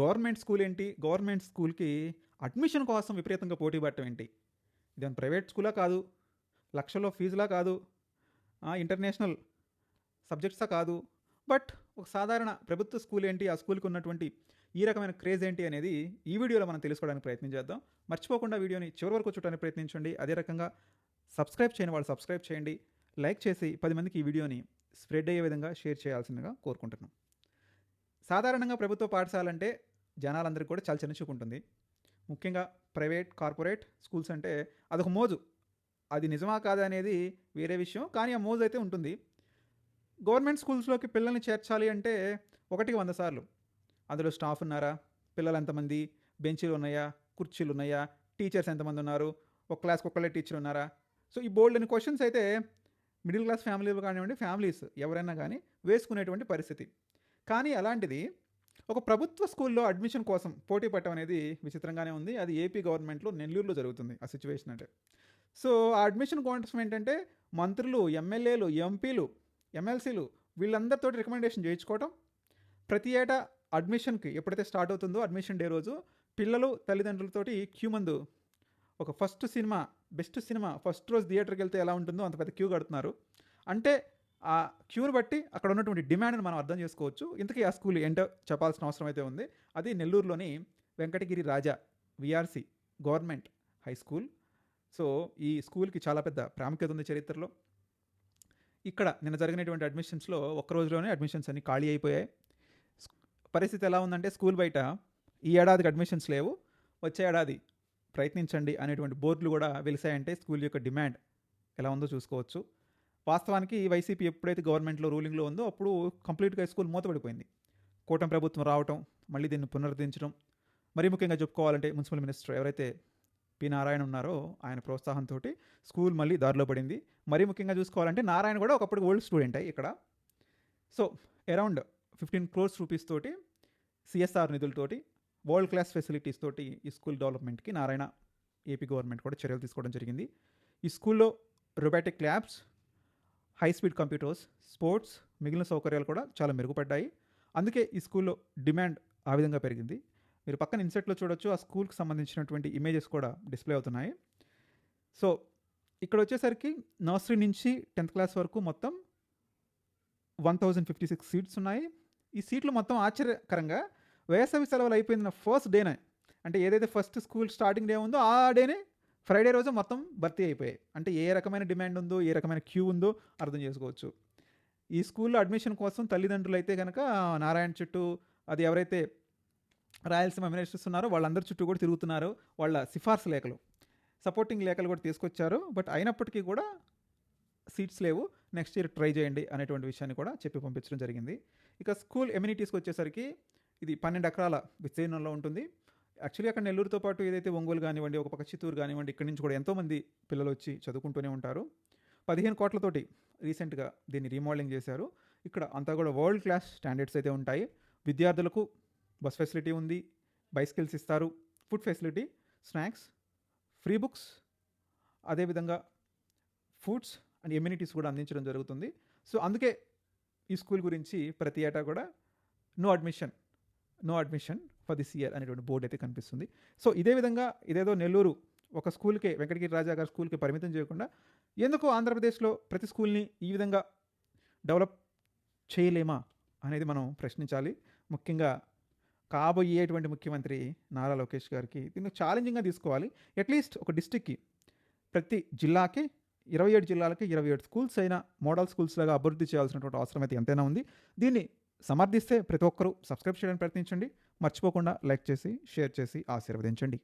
Government school ఏంటి? Government స్కూల్‌కి admission కోసం విపరీతంగా పోటీ పడటం ఏంటి? ఇదేమన్నా ప్రైవేట్ స్కూలా కాదు. లక్షల్లో ఫీజులా కాదు. ఇంటర్నేషనల్ సబ్జెక్ట్సా కాదు. బట్ ఒక సాధారణ ప్రభుత్వ స్కూల్ ఏంటి? ఆ స్కూల్‌కి ఉన్నటువంటి ఈ రకమైన క్రేజ్ ఏంటి అనేది ఈ వీడియోలో మనం తెలుసుకోవడానికి ప్రయత్నం చేద్దాం. మర్చిపోకుండా వీడియోని చివరి వరకు చూడడానికి ప్రయత్నించండి. అదే రకంగా సబ్స్క్రైబ్ చేయని వాళ్ళు సబ్స్క్రైబ్ చేయండి. లైక్ చేసి 10 మందికి ఈ వీడియోని స్ప్రెడ్ అయ్యే విధంగా షేర్ చేయాల్సిందిగా కోరుకుంటున్నాం. సాధారణంగా ప్రభుత్వ పాఠశాలంటే జనాలందరికీ కూడా చాలా చిన్నచూపు ఉంటుంది. ముఖ్యంగా ప్రైవేట్, కార్పొరేట్ స్కూల్స్ అంటే అదొక మోజు. అది నిజమా కాదా అనేది వేరే విషయం. కానీ ఆ మోజు అయితే ఉంటుంది. గవర్నమెంట్ స్కూల్స్‌లోకి పిల్లల్ని చేర్చాలి అంటే 1కి 100 సార్లు. అందులో స్టాఫ్ ఉన్నారా? పిల్లలు ఎంతమంది? బెంచీలు ఉన్నాయా? కుర్చీలు ఉన్నాయా? టీచర్స్ ఎంతమంది ఉన్నారు? ఒక క్లాస్‌కి ఒక్కళ్ళే టీచర్ ఉన్నారా? సో ఈ బోలెడన్ని క్వెషన్స్ అయితే మిడిల్ క్లాస్ ఫ్యామిలీలు కానివ్వండి, ఫ్యామిలీస్ ఎవరైనా కానీ వేసుకునేటువంటి పరిస్థితి. కానీ అలాంటిది ఒక ప్రభుత్వ స్కూల్లో అడ్మిషన్ కోసం పోటీ పడటం అనేది విచిత్రంగానే ఉంది. అది ఏపీ గవర్నమెంట్లో నెల్లూరులో జరుగుతుంది ఆ సిచ్యువేషన్ అంటే. సో ఆ అడ్మిషన్ కోసం ఏంటంటే మంత్రులు, ఎమ్మెల్యేలు, ఎంపీలు, ఎమ్మెల్సీలు వీళ్ళందరితోటి రికమెండేషన్ చేయించుకోవటం. ప్రతి ఏటా అడ్మిషన్కి ఎప్పుడైతే స్టార్ట్ అవుతుందో అడ్మిషన్ డే రోజు పిల్లలు తల్లిదండ్రులతోటి క్యూ మందు ఒక బెస్ట్ సినిమా ఫస్ట్ రోజు థియేటర్కి వెళ్తే ఎలా ఉంటుందో అంత పెద్ద క్యూ కడుతున్నారు. అంటే ఆ క్యూని బట్టి అక్కడ ఉన్నటువంటి డిమాండ్ని మనం అర్థం చేసుకోవచ్చు. ఇంతకీ ఆ స్కూల్ ఏంటో చెప్పాల్సిన అవసరం అయితే ఉంది. అది నెల్లూరులోని Venkatagiri Raja VRC government high school. So ఈ స్కూల్కి చాలా పెద్ద ప్రాముఖ్యత ఉంది చరిత్రలో. ఇక్కడ నిన్న జరిగినటువంటి అడ్మిషన్స్లో ఒక్క రోజులోనే అడ్మిషన్స్ అన్ని ఖాళీ అయిపోయాయి. పరిస్థితి ఎలా ఉందంటే స్కూల్ బయట ఈ ఏడాదికి అడ్మిషన్స్ లేవు, వచ్చే ఏడాది ప్రయత్నించండి అనేటువంటి బోర్డులు కూడా వెలిసాయంటే స్కూల్ యొక్క డిమాండ్ ఎలా ఉందో చూసుకోవచ్చు. వాస్తవానికి వైసీపీ ఎప్పుడైతే గవర్నమెంట్లో రూలింగ్లో ఉందో అప్పుడు కంప్లీట్గా స్కూల్ మూతపడిపోయింది. కూటమి ప్రభుత్వం రావటం, మళ్ళీ దీన్ని పునరుద్ధరించడం, మరీ ముఖ్యంగా చెప్పుకోవాలంటే మున్సిపల్ మినిస్టర్ ఎవరైతే పి నారాయణ ఉన్నారో ఆయన ప్రోత్సాహంతో స్కూల్ మళ్ళీ దారిలో పడింది. మరీ ముఖ్యంగా చూసుకోవాలంటే నారాయణ కూడా ఒకప్పుడు ఓల్డ్ స్టూడెంట్ ఇక్కడ. సో అరౌండ్ 15 crores రూపీస్ తోటి సిఎస్ఆర్ నిధులతోటి వరల్డ్ క్లాస్ ఫెసిలిటీస్ తోటి ఈ స్కూల్ డెవలప్మెంట్కి నారాయణ ఏపీ గవర్నమెంట్ కూడా చర్యలు తీసుకోవడం జరిగింది. ఈ స్కూల్లో robotic labs, high speed computers, sports, మిగిలిన సౌకర్యాలు కూడా చాలా మెరుగుపడ్డాయి. అందుకే ఈ స్కూల్లో డిమాండ్ ఆ విధంగా పెరిగింది. మీరు పక్కన ఇన్సెట్లో చూడొచ్చు, ఆ స్కూల్కి సంబంధించినటువంటి ఇమేజెస్ కూడా డిస్ప్లే అవుతున్నాయి. సో ఇక్కడ వచ్చేసరికి నర్సరీ నుంచి 10th క్లాస్ వరకు మొత్తం 1056 సీట్స్ ఉన్నాయి. ఈ సీట్లు మొత్తం ఆశ్చర్యకరంగా వేసవి సెలవులు అయిపోయిన ఫస్ట్ డేనే, అంటే ఏదైతే ఫస్ట్ స్కూల్ స్టార్టింగ్ డే ఉందో ఆ డేనే ఫ్రైడే రోజు మొత్తం భర్తీ అయిపోయాయి. అంటే ఏ రకమైన డిమాండ్ ఉందో, ఏ రకమైన క్యూ ఉందో అర్థం చేసుకోవచ్చు. ఈ స్కూల్లో అడ్మిషన్ కోసం తల్లిదండ్రులు అయితే కనుక నారాయణ చుట్టూ, అది ఎవరైతే రాయలసీమ మినిస్టర్స్ ఉన్నారో వాళ్ళందరి చుట్టూ కూడా తిరుగుతున్నారు. వాళ్ళ సిఫార్సు లేఖలు, సపోర్టింగ్ లేఖలు కూడా తీసుకొచ్చారు. బట్ అయినప్పటికీ కూడా సీట్స్ లేవు, నెక్స్ట్ ఇయర్ ట్రై చేయండి అనేటువంటి విషయాన్ని కూడా చెప్పి పంపించడం జరిగింది. ఇక స్కూల్ ఎమ్యూనిటీస్కి వచ్చేసరికి ఇది 12 ఎకరాల విస్తీర్ణంలో ఉంటుంది. యాక్చువల్లీ అక్కడ నెల్లూరుతో పాటు ఏదైతే ఒంగోలు కానివ్వండి, ఒక పక్క చిత్తూరు కానివ్వండి, ఇక్కడి నుంచి కూడా ఎంతోమంది పిల్లలు వచ్చి చదువుకుంటూనే ఉంటారు. 15 కోట్లతోటి రీసెంట్గా దీన్ని రీమోడలింగ్ చేశారు. ఇక్కడ అంతా కూడా వరల్డ్ క్లాస్ స్టాండర్డ్స్ అయితే ఉంటాయి. విద్యార్థులకు బస్ ఫెసిలిటీ ఉంది, బైసికల్స్ ఇస్తారు, food facility, snacks, free books, అదేవిధంగా ఫుడ్స్ అండ్ ఎమ్యూనిటీస్ కూడా అందించడం జరుగుతుంది. సో అందుకే ఈ స్కూల్ గురించి ప్రతి ఏటా కూడా no admission for this year అనేటువంటి బోర్డు అయితే కనిపిస్తుంది. సో ఇదే విధంగా ఇదేదో నెల్లూరు ఒక స్కూల్కే, వెంకటగిరి రాజా గారి స్కూల్కి పరిమితం చేయకుండా ఎందుకు ఆంధ్రప్రదేశ్లో ప్రతి స్కూల్ని ఈ విధంగా డెవలప్ చేయలేమా అనేది మనం ప్రశ్నించాలి. ముఖ్యంగా కాబోయేటువంటి ముఖ్యమంత్రి నారా లోకేష్ గారికి దీన్ని ఛాలెంజింగ్గా తీసుకోవాలి. అట్లీస్ట్ ఒక డిస్టిక్కి, ప్రతి జిల్లాకి 27 జిల్లాలకి 27 స్కూల్స్ అయినా మోడల్ స్కూల్స్ లాగా అభివృద్ధి చేయాల్సినటువంటి అవసరం అయితే ఎంతైనా ఉంది. దీన్ని సమర్థిస్తే ప్రతి ఒక్కరూ సబ్స్క్రైబ్ చేయడానికి ప్రయత్నించండి. మర్చిపోకుండా లైక్ చేసి, షేర్ చేసి ఆశీర్వదించండి.